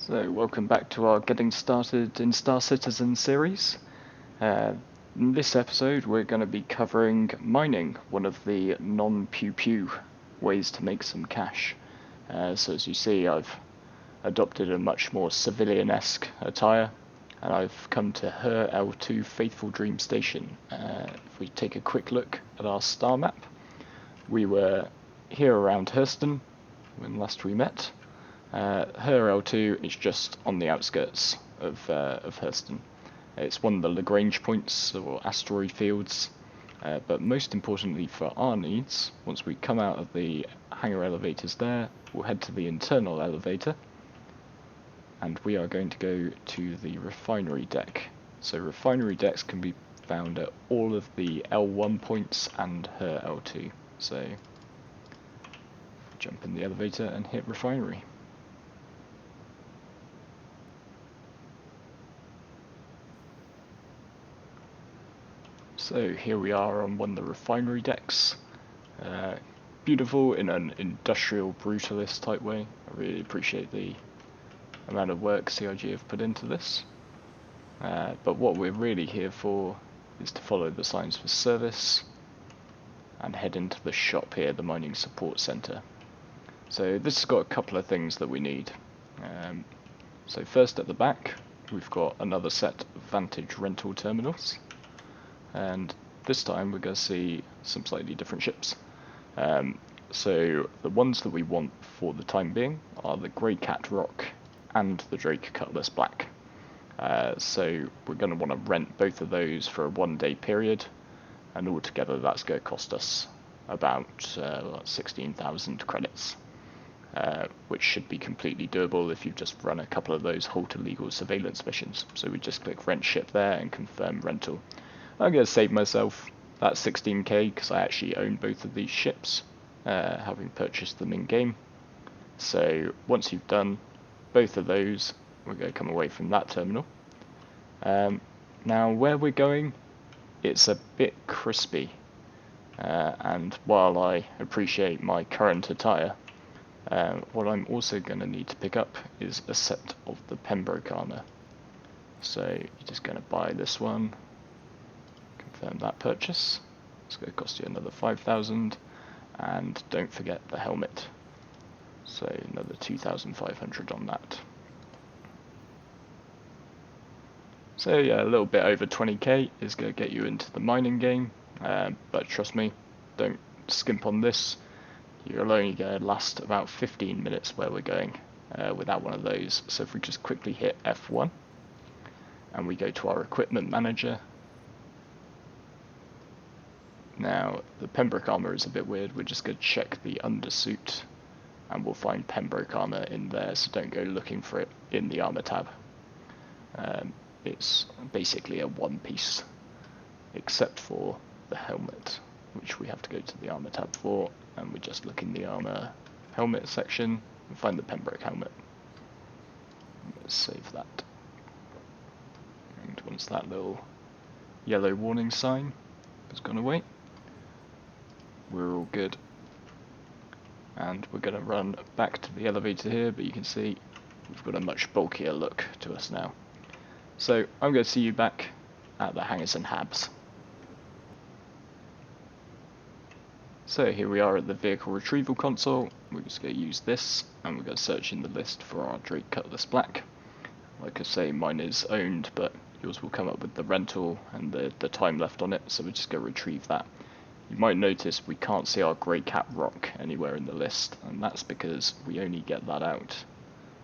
So, welcome back to our Getting Started in Star Citizen series. In this episode, we're going to be covering mining, one of the non-pew-pew ways to make some cash. So as you see, I've adopted a much more civilian-esque attire, and I've come to Her L2 Faithful Dream Station. If we take a quick look at our star map, we were here around Hurston when last we met. Her L2 is just on the outskirts of Hurston. It's one of the Lagrange points, or asteroid fields, but most importantly for our needs, once we come out of the hangar elevators there, we'll head to the internal elevator, and we are going to go to the refinery deck. So refinery decks can be found at all of the L1 points and Her L2. So jump in the elevator and hit refinery. So here we are on one of the refinery decks. Beautiful in an industrial brutalist type way. I really appreciate the amount of work CIG have put into this. But what we're really here for is to follow the signs for service and head into the shop here, the Mining Support Centre. So this has got a couple of things that we need. So first at the back, we've got another set of Vantage rental terminals. And this time we're going to see some slightly different ships. So the ones that we want for the time being are the Grey Cat Rock and the Drake Cutlass Black. So we're going to want to rent both of those for a 1-day period, and altogether that's going to cost us about 16,000 credits, which should be completely doable if you've just run a couple of those halt illegal surveillance missions. So we just click rent ship there and confirm rental. I'm going to save myself that 16k because I actually own both of these ships, having purchased them in game. So once you've done both of those, we're going to come away from that terminal. Now where we're going, it's a bit crispy, and while I appreciate my current attire, what I'm also going to need to pick up is a set of the Pembroke Armor. So you're just going to buy this one. Confirm that purchase. It's going to cost you another 5,000, and don't forget the helmet. So another 2,500 on that. So yeah, a little bit over 20k is going to get you into the mining game, but trust me, don't skimp on this. You're only going to last about 15 minutes where we're going without one of those. So if we just quickly hit F1 and we go to our equipment manager. Now, the Pembroke Armor is a bit weird. We're just going to check the undersuit, and we'll find Pembroke Armor in there, so don't go looking for it in the Armor tab. It's basically a one-piece, except for the helmet, which we have to go to the Armor tab for, and we just look in the Armor helmet section and find the Pembroke helmet. Let's save that. And once that little yellow warning sign has gone away, we're all good, and we're going to run back to the elevator here, but you can see we've got a much bulkier look to us now. So I'm going to see you back at the hangars and habs. So here we are at the vehicle retrieval console. We're just going to use this, and we're going to search in the list for our Drake Cutlass Black. Like I say, mine is owned, but yours will come up with the rental and the time left on it, so we're just going to retrieve that. You might notice we can't see our Grey Cat Rock anywhere in the list, and that's because we only get that out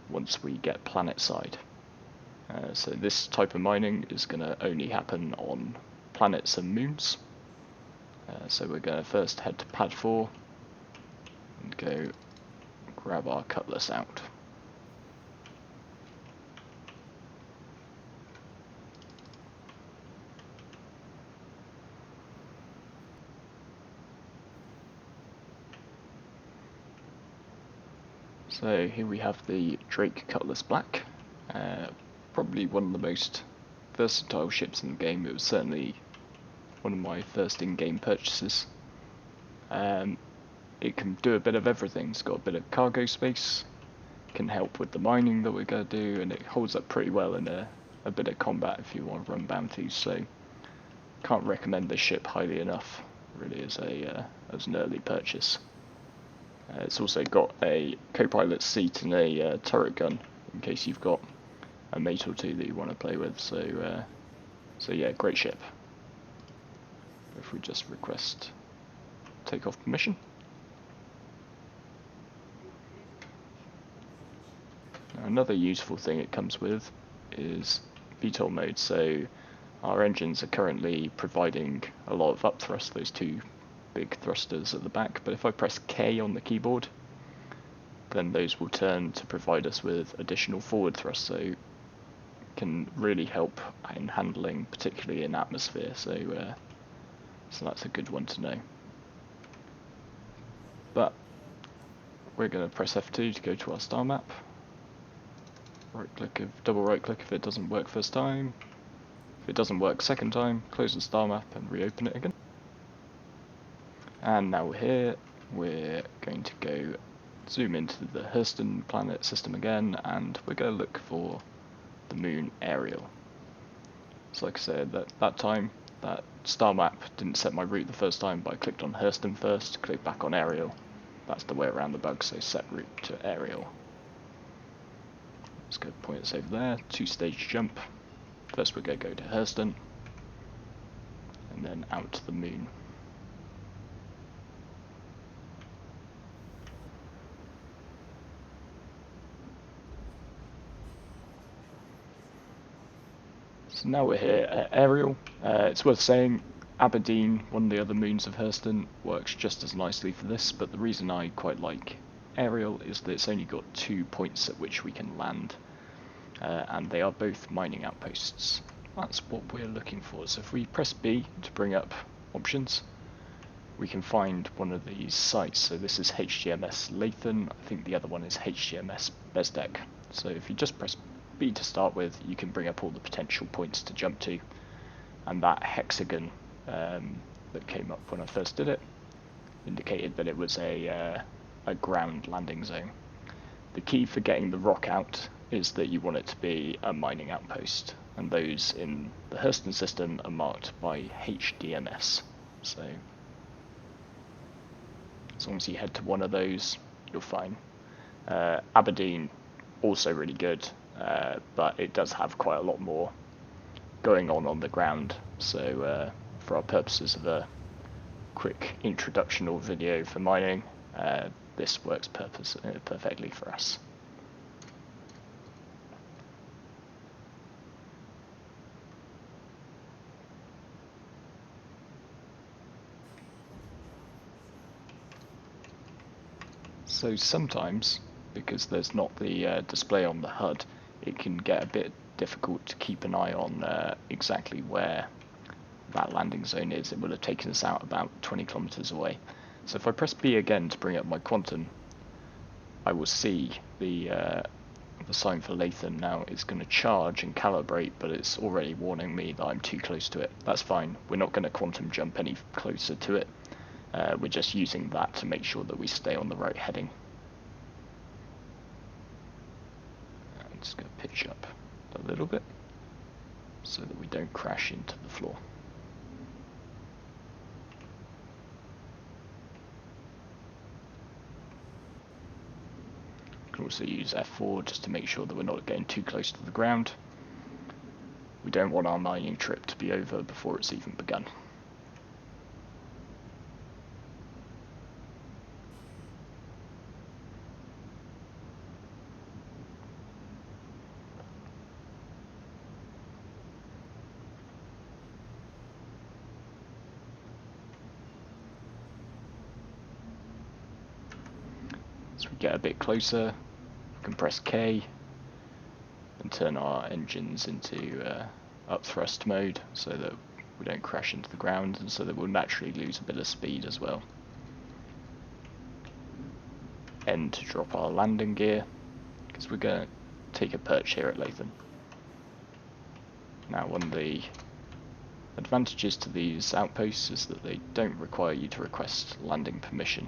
once we get planet side. So this type of mining is going to only happen on planets and moons. So we're going to first head to pad 4 and go grab our Cutlass out. So here we have the Drake Cutlass Black, probably one of the most versatile ships in the game. It was certainly one of my first in-game purchases. It can do a bit of everything. It's got a bit of cargo space, can help with the mining that we're going to do, and it holds up pretty well in a bit of combat if you want to run bounties. So can't recommend this ship highly enough, really, as an early purchase. It's also got a co-pilot seat and a turret gun in case you've got a mate or two that you want to play with. So yeah, great ship. If we just request takeoff permission. Now, another useful thing it comes with is Veto Mode. So our engines are currently providing a lot of upthrust, those two big thrusters at the back, but if I press K on the keyboard, then those will turn to provide us with additional forward thrust, so can really help in handling, particularly in atmosphere. So that's a good one to know. But we're going to press F2 to go to our star map. Double right click if it doesn't work first time. If it doesn't work second time, close the star map and reopen it again. And now we're here, we're going to go zoom into the Hurston planet system again, and we're going to look for the moon aerial. So like I said, that time, that star map didn't set my route the first time, but I clicked on Hurston first, click back on aerial. That's the way around the bug, so set route to aerial. Let's go point us over there, 2-stage jump. First we're going to go to Hurston, and then out to the moon. So now we're here at aerial. It's worth saying Aberdeen, one of the other moons of Hurston, works just as nicely for this, but the reason I quite like aerial is that it's only got 2 points at which we can land, and they are both mining outposts. That's what we're looking for. So if we press B to bring up options, we can find one of these sites. So this is HGMS Lathan, I think the other one is HGMS Bezdek. So if you just press B to start with, you can bring up all the potential points to jump to, and that hexagon that came up when I first did it indicated that it was a ground landing zone. The key for getting the rock out is that you want it to be a mining outpost, and those in the Hurston system are marked by HDMS. So as long as you head to one of those, you're fine. Aberdeen, also really good, but it does have quite a lot more going on the ground. So for our purposes of a quick introductional video for mining, this works perfectly for us. So sometimes, because there's not the display on the HUD, it can get a bit difficult to keep an eye on exactly where that landing zone is. It will have taken us out about 20 kilometers away. So if I press B again to bring up my quantum, I will see the sign for Lathan now. It's going to charge and calibrate, but it's already warning me that I'm too close to it. That's fine. We're not going to quantum jump any closer to it. We're just using that to make sure that we stay on the right heading. I'm just going to pitch up a little bit so that we don't crash into the floor. You can also use F4 just to make sure that we're not getting too close to the ground. We don't want our mining trip to be over before it's even begun. As we get a bit closer, we can press K and turn our engines into upthrust mode so that we don't crash into the ground, and so that we'll naturally lose a bit of speed as well. N to drop our landing gear, because we're going to take a perch here at Lathan. Now, one of the advantages to these outposts is that they don't require you to request landing permission.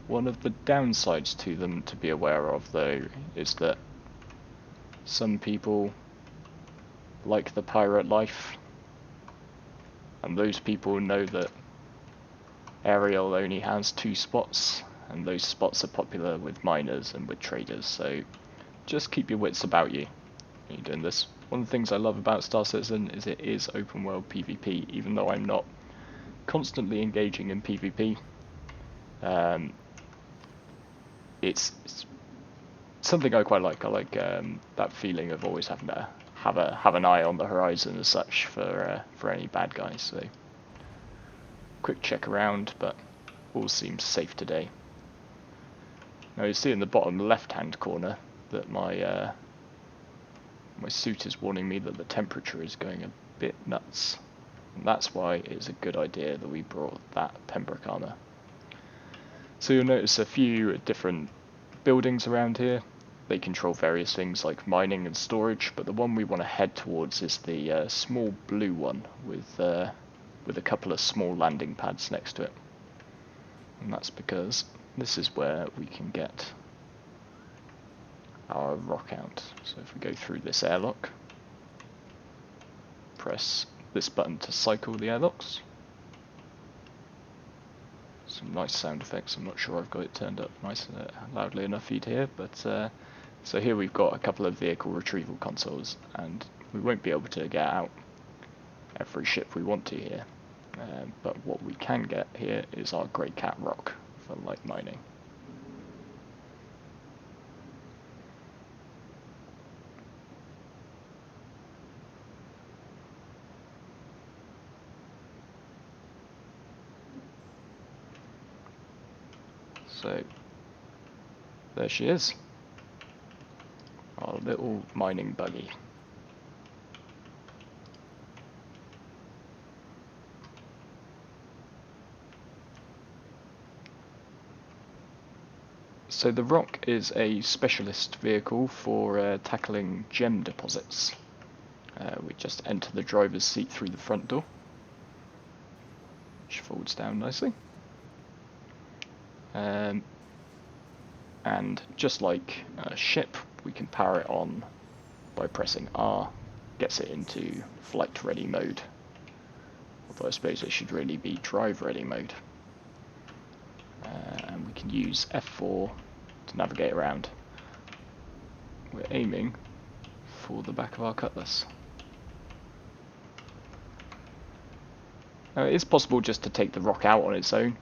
One of the downsides to them to be aware of, though, is that some people like the pirate life, and those people know that Ariel only has 2 spots, and those spots are popular with miners and with traders, so just keep your wits about you when you're doing this. One of the things I love about Star Citizen is it is open world PvP, even though I'm not constantly engaging in PvP. It's something I quite like. I like that feeling of always having to have an eye on the horizon as such for any bad guys. So quick check around, but all seems safe today. Now you see in the bottom left-hand corner that my suit is warning me that the temperature is going a bit nuts, and that's why it's a good idea that we brought that Pembroke Armor. So you'll notice a few different buildings around here. They control various things like mining and storage, but the one we want to head towards is the small blue one with a couple of small landing pads next to it. And that's because this is where we can get our rock out. So if we go through this airlock, press this button to cycle the airlocks. Some nice sound effects. I'm not sure I've got it turned up nice loudly enough for you to hear, but so here we've got a couple of vehicle retrieval consoles, and we won't be able to get out every ship we want to here, but what we can get here is our Grey Cat rock for light mining. So there she is, our little mining buggy. So the rock is a specialist vehicle for tackling gem deposits. We just enter the driver's seat through the front door, which folds down nicely. And just like a ship, we can power it on by pressing R, gets it into flight ready mode. Although I suppose it should really be drive ready mode. And we can use F4 to navigate around. We're aiming for the back of our Cutlass. Now it is possible just to take the rock out on its own,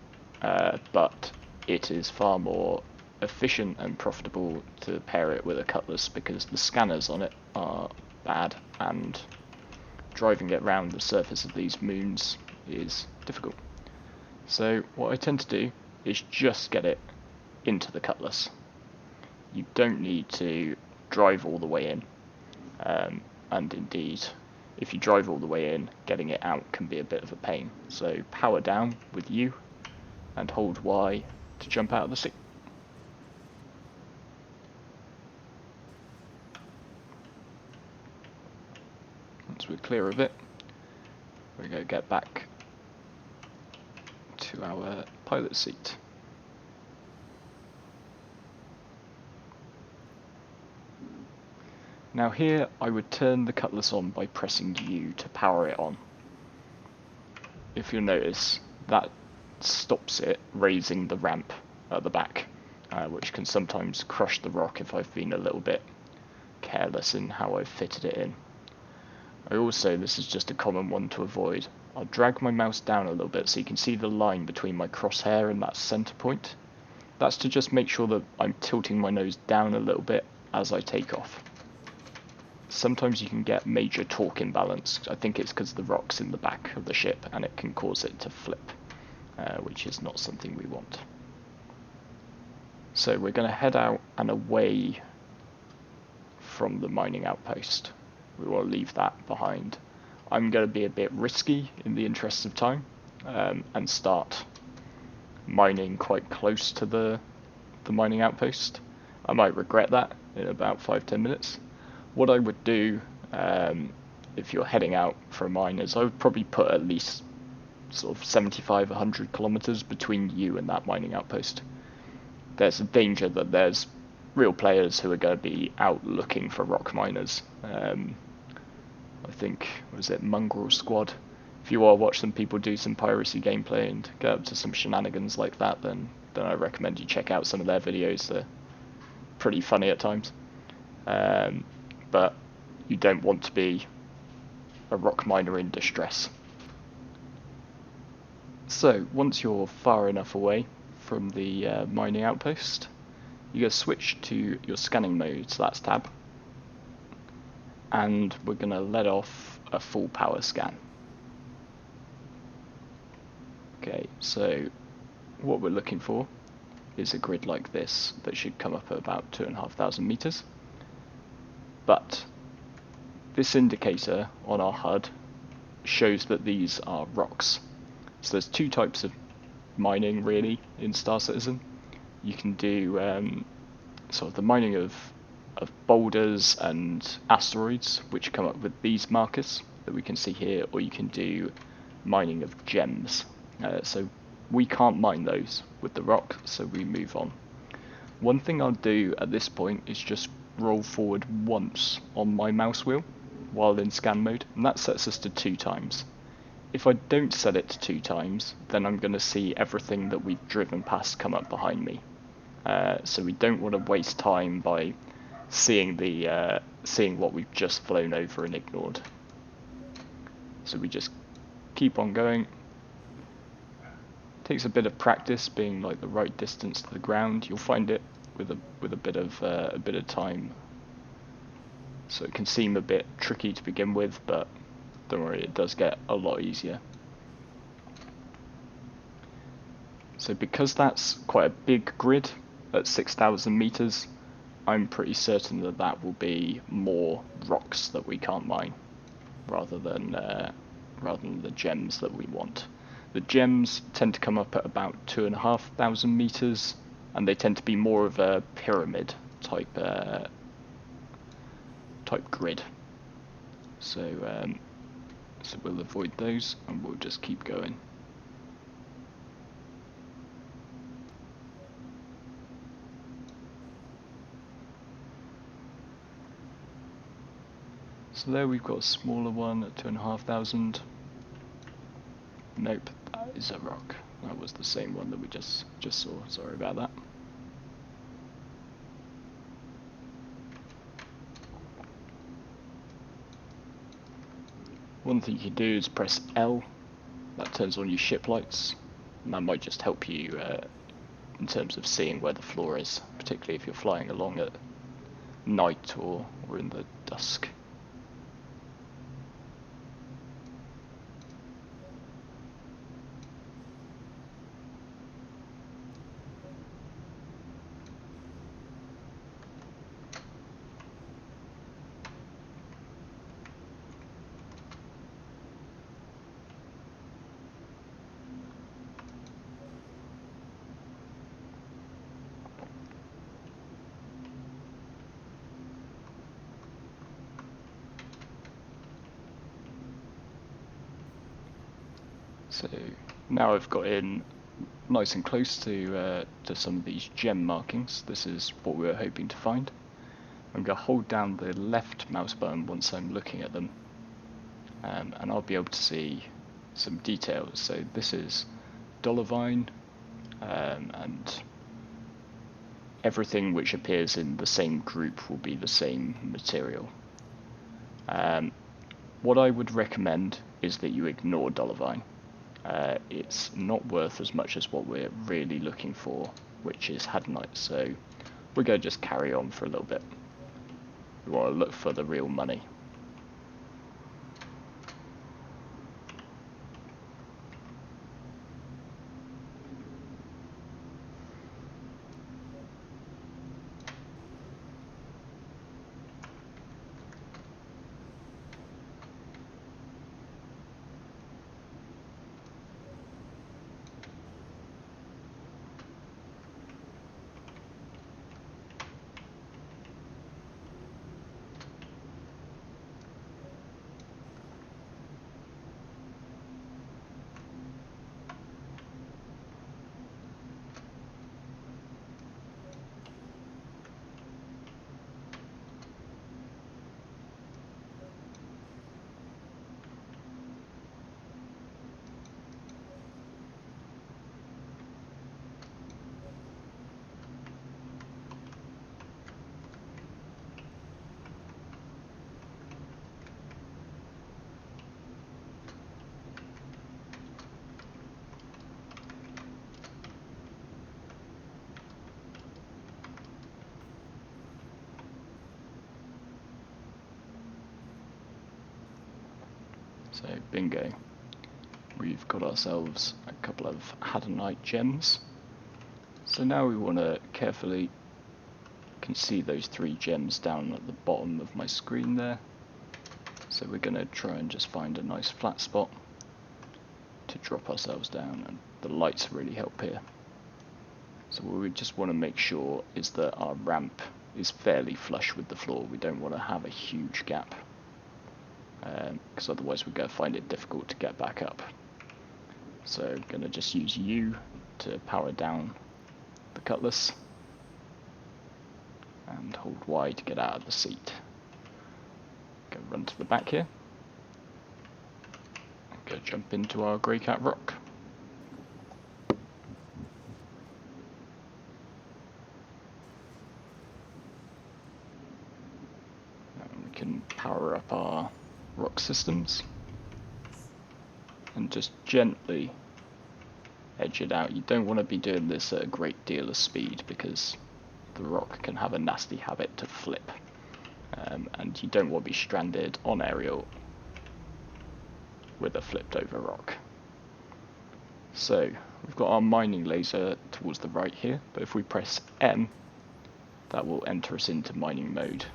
but it is far more efficient and profitable to pair it with a Cutlass because the scanners on it are bad and driving it around the surface of these moons is difficult. So what I tend to do is just get it into the Cutlass. You don't need to drive all the way in, and indeed if you drive all the way in, getting it out can be a bit of a pain. So power down with U and hold Y to jump out of the seat. Once we're clear of it, we're going to get back to our pilot seat. Now here I would turn the Cutlass on by pressing U to power it on. If you'll notice, that stops it raising the ramp at the back, which can sometimes crush the rock if I've been a little bit careless in how I've fitted it in. I also, this is just a common one to avoid, I'll drag my mouse down a little bit so you can see the line between my crosshair and that center point. That's to just make sure that I'm tilting my nose down a little bit as I take off. Sometimes you can get major torque imbalance. I think it's because the rock's in the back of the ship and it can cause it to flip, which is not something we want. So we're going to head out and away from the mining outpost. We will leave that behind. I'm going to be a bit risky in the interests of time, and start mining quite close to the mining outpost. I might regret that in about 5-10 minutes. What I would do if you're heading out for a mine is I would probably put at least sort of 75-100 kilometers between you and that mining outpost. there's a danger that there's real players who are going to be out looking for rock miners. I think, was it Mongrel Squad? If you want to watch some people do some piracy gameplay and get up to some shenanigans like that, then I recommend you check out some of their videos. They're pretty funny at times. But you don't want to be a rock miner in distress. So once you're far enough away from the mining outpost, you go switch to your scanning mode, so that's tab, and we're going to let off a full power scan. Okay, so what we're looking for is a grid like this that should come up at about 2,500 meters. But this indicator on our HUD shows that these are rocks. So there's two types of mining really in Star Citizen. You can do sort of the mining of boulders and asteroids, which come up with these markers that we can see here, or you can do mining of gems. So we can't mine those with the rock, so we move on. One thing I'll do at this point is just roll forward once on my mouse wheel while in scan mode, and that sets us to 2 times. If I don't set it to 2 times, then I'm going to see everything that we've driven past come up behind me. So we don't want to waste time by seeing what we've just flown over and ignored. So we just keep on going. Takes a bit of practice being like the right distance to the ground. You'll find it with a bit of time. So it can seem a bit tricky to begin with, but don't worry, it does get a lot easier. So because that's quite a big grid at 6,000 meters, I'm pretty certain that that will be more rocks that we can't mine, rather than the gems that we want. The gems tend to come up at about 2,500 meters, and they tend to be more of a pyramid type grid. So we'll avoid those, and we'll just keep going. So there we've got a smaller one at 2,500. Nope, that is a rock. That was the same one that we just saw. Sorry about that. One thing you can do is press L. That turns on your ship lights, and that might just help you in terms of seeing where the floor is, particularly if you're flying along at night or in the dusk. So now I've got in nice and close to some of these gem markings. This is what we were hoping to find. I'm going to hold down the left mouse button once I'm looking at them, and I'll be able to see some details. So this is Dollarvine, and everything which appears in the same group will be the same material. What I would recommend is that you ignore Dollarvine. It's not worth as much as what we're really looking for, which is Hadnite, so we're going to just carry on for a little bit. We want to look for the real money. So bingo, we've got ourselves a couple of Hadonite gems. So now we want to carefully, you can see those 3 gems down at the bottom of my screen there. So we're going to try and just find a nice flat spot to drop ourselves down, and the lights really help here. So what we just want to make sure is that our ramp is fairly flush with the floor. We don't want to have a huge gap, because otherwise we're going to find it difficult to get back up. So I'm going to just use U to power down the Cutlass, and hold Y to get out of the seat. Go run to the back here, and go jump into our Grey Cat rock. And we can power up our rock systems, and just gently edge it out. You don't want to be doing this at a great deal of speed, because the rock can have a nasty habit to flip, and you don't want to be stranded on aerial with a flipped over rock. So we've got our mining laser towards the right here, but if we press M, that will enter us into mining mode.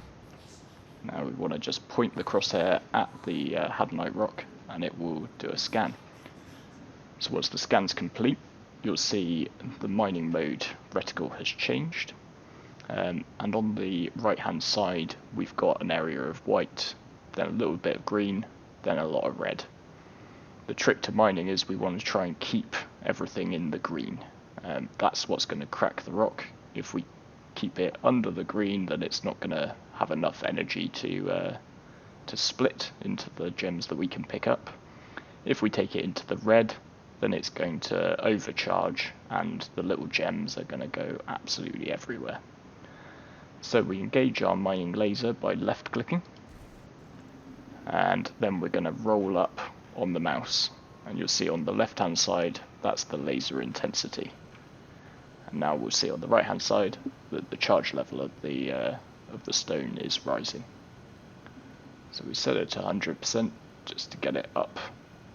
Now we want to just point the crosshair at the Hadonite rock, and it will do a scan. So once the scan's complete, you'll see the mining mode reticle has changed, and on the right hand side we've got an area of white, then a little bit of green, then a lot of red. The trick to mining is we want to try and keep everything in the green. That's what's going to crack the rock. If we keep it under the green, then it's not going to have enough energy to split into the gems that we can pick up. If we take it into the red, then it's going to overcharge, and the little gems are going to go absolutely everywhere. So we engage our mining laser by left clicking, and then we're going to roll up on the mouse, and you'll see on the left hand side that's the laser intensity. And now we'll see on the right hand side that the charge level of the stone is rising. So we set it to 100% just to get it up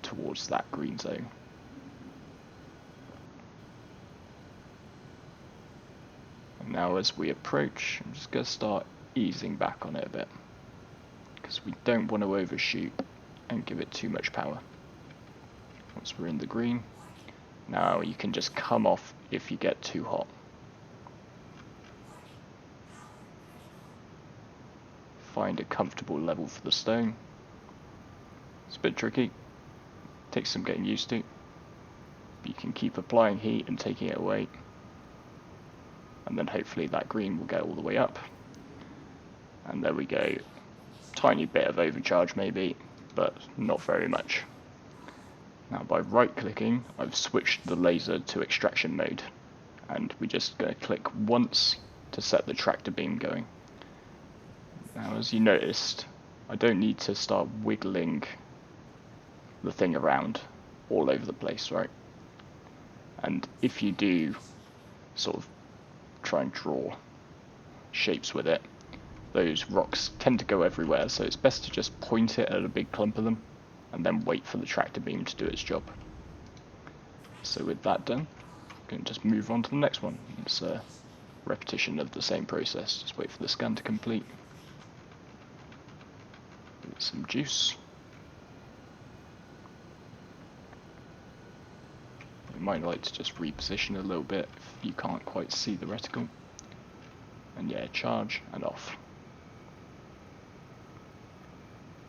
towards that green zone. And now as we approach, I'm just going to start easing back on it a bit, because we don't want to overshoot and give it too much power. Once we're in the green, now you can just come off if you get too hot. Find a comfortable level for the stone. It's a bit tricky, takes some getting used to, but you can keep applying heat and taking it away, and then hopefully that green will get all the way up. And there we go, tiny bit of overcharge maybe, but not very much. Now by right clicking, I've switched the laser to extraction mode, and we're just going to click once to set the tractor beam going. Now as you noticed, I don't need to start wiggling the thing around all over the place, right? And if you do sort of try and draw shapes with it, those rocks tend to go everywhere, so it's best to just point it at a big clump of them and then wait for the tractor beam to do its job. So with that done, we can just move on to the next one. It's a repetition of the same process, just wait for the scan to complete. Give it some juice. You might like to just reposition a little bit if you can't quite see the reticle. And yeah, charge and off.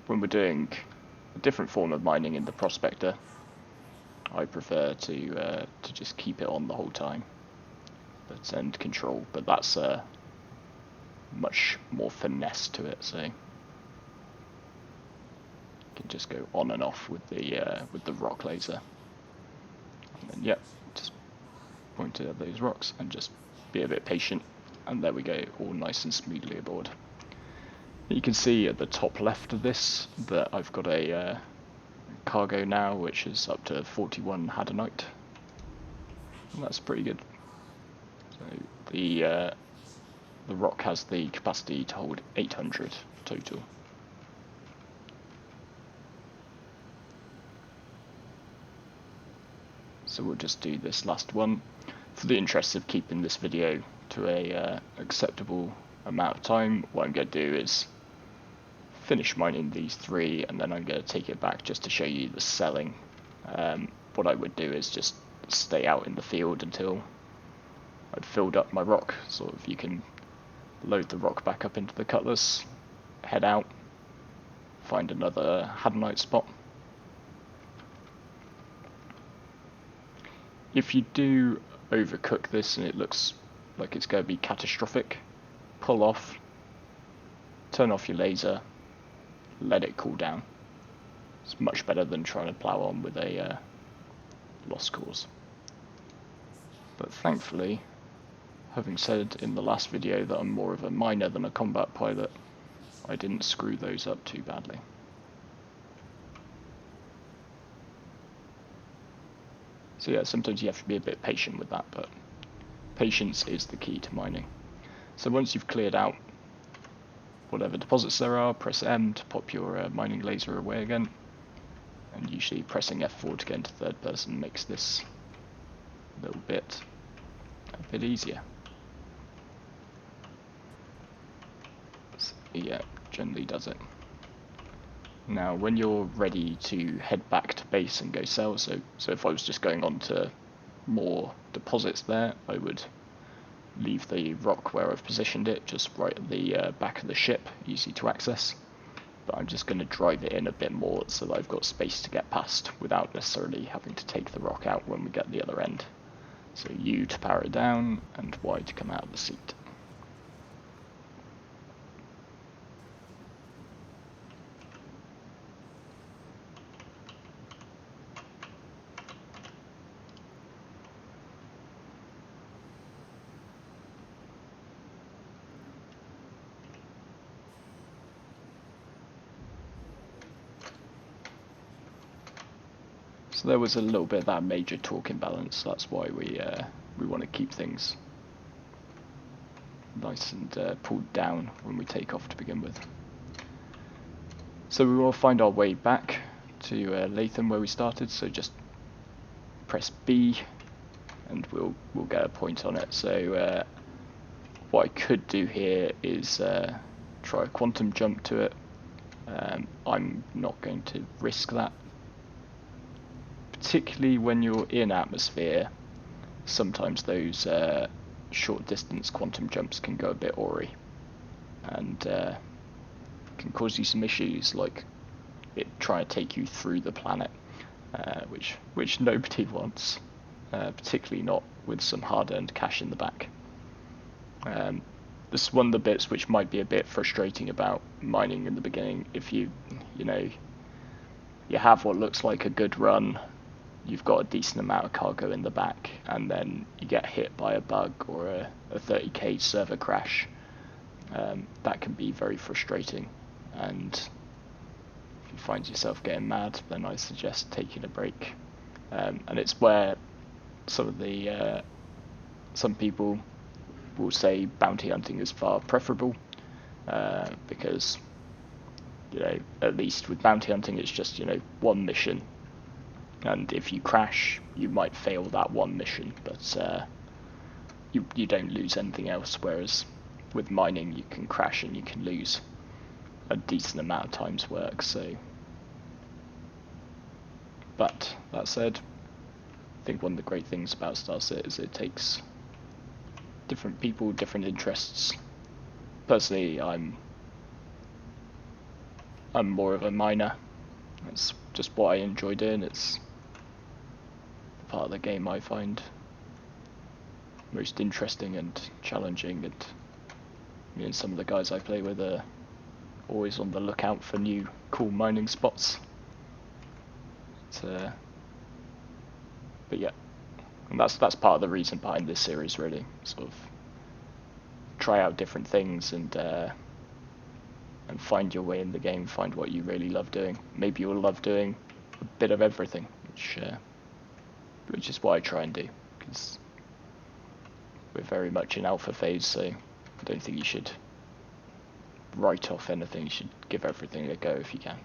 When we're doing a different form of mining in the Prospector, I prefer to just keep it on the whole time, and control. But that's much more finesse to it, so you can just go on and off with the rock laser. And then yep, just point it at those rocks and just be a bit patient, and there we go, all nice and smoothly aboard. You can see at the top left of this that I've got a cargo now, which is up to 41 Hadonite, and that's pretty good. So the rock has the capacity to hold 800 total. so we'll just do this last one for the interest of keeping this video to a acceptable amount of time. What I'm going to do is finish mining these 3, and then I'm going to take it back just to show you the selling. What I would do is just stay out in the field until I'd filled up my rock. Sort of, you can load the rock back up into the Cutlass, head out, find another Hadanite spot. If you do overcook this and it looks like it's going to be catastrophic, pull off, turn off your laser, let it cool down. It's much better than trying to plow on with a lost cause. But thankfully, having said in the last video that I'm more of a miner than a combat pilot, I didn't screw those up too badly. So yeah, sometimes you have to be a bit patient with that, but patience is the key to mining. So once you've cleared out whatever deposits there are, press M to pop your mining laser away again, and usually pressing F4 to get into third person makes this a bit easier. So, yeah, generally does it. Now when you're ready to head back to base and go sell, so if I was just going on to more deposits there, I would leave the rock where I've positioned it, just right at the back of the ship, easy to access. But I'm just going to drive it in a bit more so that I've got space to get past without necessarily having to take the rock out when we get the other end. So U to power it down, and Y to come out of the seat. So there was a little bit of that major torque imbalance. That's why we want to keep things nice and pulled down when we take off to begin with. So we will find our way back to Latham where we started. So just press B, and we'll get a point on it. So what I could do here is try a quantum jump to it. I'm not going to risk that. Particularly when you're in atmosphere, sometimes those short distance quantum jumps can go a bit awry, and can cause you some issues, like it trying to take you through the planet, which nobody wants, particularly not with some hard-earned cash in the back. This is one of the bits which might be a bit frustrating about mining in the beginning. If you have what looks like a good run, you've got a decent amount of cargo in the back, and then you get hit by a bug or a 30k server crash. That can be very frustrating, and if you find yourself getting mad, then I suggest taking a break. And it's where some people will say bounty hunting is far preferable, because at least with bounty hunting it's just one mission. And if you crash, you might fail that one mission, but you don't lose anything else, whereas with mining you can crash and you can lose a decent amount of time's work. So, but that said, I think one of the great things about Star Citizen is it takes different people, different interests. Personally, I'm more of a miner. That's just what I enjoy doing. It's part of the game I find most interesting and challenging, and me and some of the guys I play with are always on the lookout for new cool mining spots. But yeah, and that's part of the reason behind this series, really. Sort of try out different things and find your way in the game, find what you really love doing. Maybe you'll love doing a bit of everything, which is what I try and do, because we're very much in alpha phase, so I don't think you should write off anything. You should give everything a go if you can.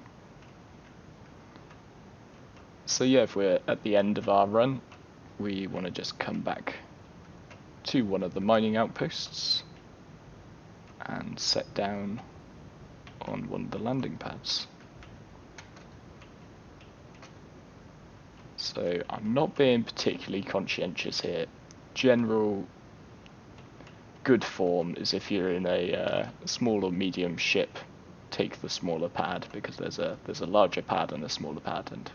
So yeah, if we're at the end of our run, we want to just come back to one of the mining outposts and set down on one of the landing pads. So I'm not being particularly conscientious here. General good form is if you're in a small or medium ship, take the smaller pad, because there's a larger pad and a smaller pad, and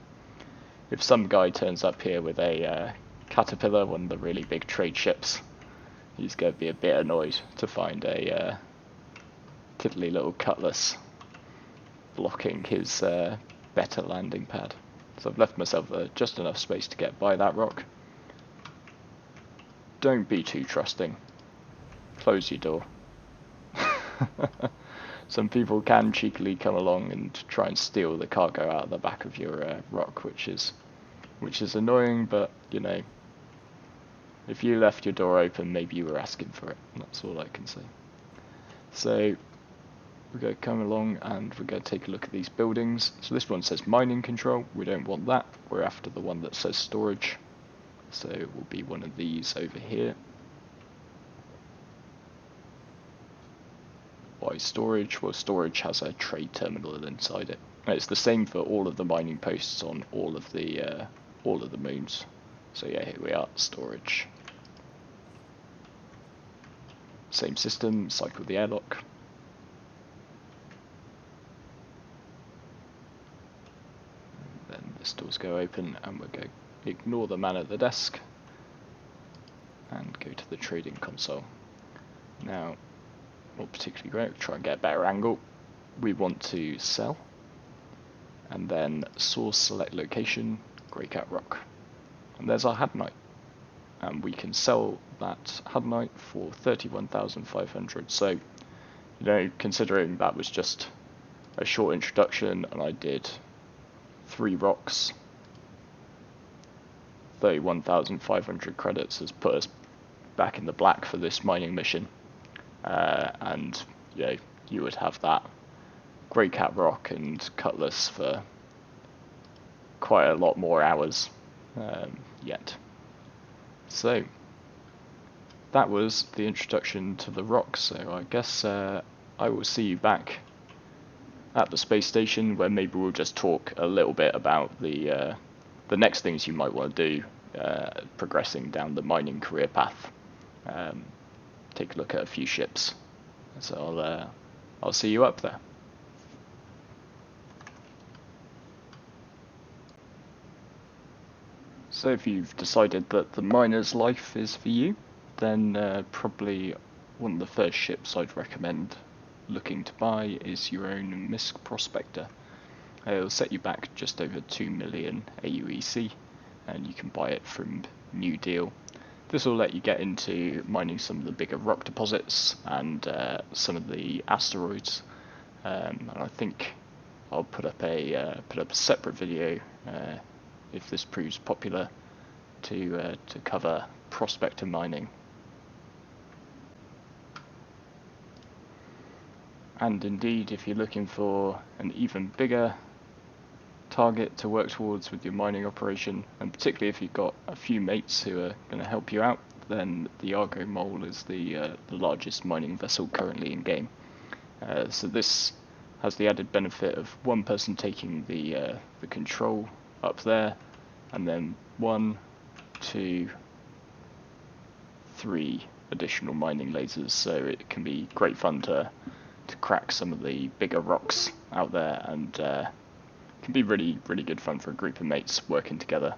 if some guy turns up here with a Caterpillar, one of the really big trade ships, he's going to be a bit annoyed to find a tiddly little Cutlass blocking his better landing pad. So I've left myself just enough space to get by that rock. Don't be too trusting. Close your door. Some people can cheekily come along and try and steal the cargo out of the back of your rock, which is annoying, but you know, if you left your door open, maybe you were asking for it. That's all I can say. So we're going to come along and we're going to take a look at these buildings. So this one says mining control. We don't want that. We're after the one that says storage. So it will be one of these over here. Why storage? Well, storage has a trade terminal inside it. And it's the same for all of the mining posts on all of the moons. So yeah, here we are, storage. Same system, cycle the airlock. Then this doors go open and we're going to ignore the man at the desk and go to the trading console. Now, not particularly great, we'll try and get a better angle. We want to sell, and then source, select location, Grey Cat Rock. And there's our Hadnite. And we can sell that Hadnite for 31,500. So, you know, considering that was just a short introduction and I did 3 rocks, 31,500 credits has put us back in the black for this mining mission. And you know, you would have that Grey Cat Rock and Cutlass for quite a lot more hours yet. So that was the introduction to the rocks. So I guess I will see you back at the space station, where maybe we'll just talk a little bit about the next things you might want to do progressing down the mining career path. Take a look at a few ships. So I'll see you up there. So if you've decided that the miner's life is for you, then probably one of the first ships I'd recommend looking to buy is your own Misc Prospector. It'll set you back just over 2 million AUEC, and you can buy it from New Deal. This will let you get into mining some of the bigger rock deposits and some of the asteroids. And I think I'll put up a separate video if this proves popular to cover prospector mining. And indeed, if you're looking for an even bigger target to work towards with your mining operation, and particularly if you've got a few mates who are going to help you out, then the Argo Mole is the largest mining vessel currently in game. So this has the added benefit of one person taking the control up there, and then 1, 2, 3 additional mining lasers. So it can be great fun to crack some of the bigger rocks out there, and can be really good fun for a group of mates working together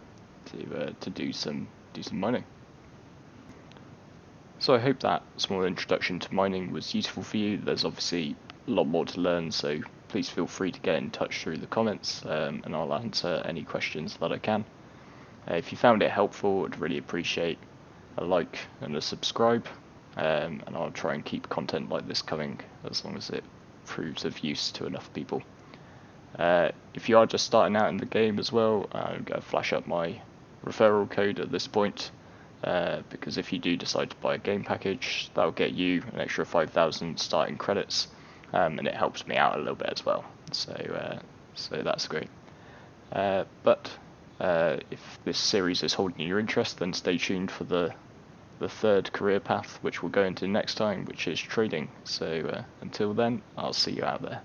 to do some mining. So I hope that small introduction to mining was useful for you. There's obviously a lot more to learn, so please feel free to get in touch through the comments, and I'll answer any questions that I can. If you found it helpful, I'd really appreciate a like and a subscribe, and I'll try and keep content like this coming as long as it proves of use to enough people. If you are just starting out in the game as well, I'm going to flash up my referral code at this point, because if you do decide to buy a game package, that'll get you an extra 5,000 starting credits, and it helps me out a little bit as well. So that's great. But If this series is holding your interest, then stay tuned for the third career path, which we'll go into next time, which is trading. So until then, I'll see you out there.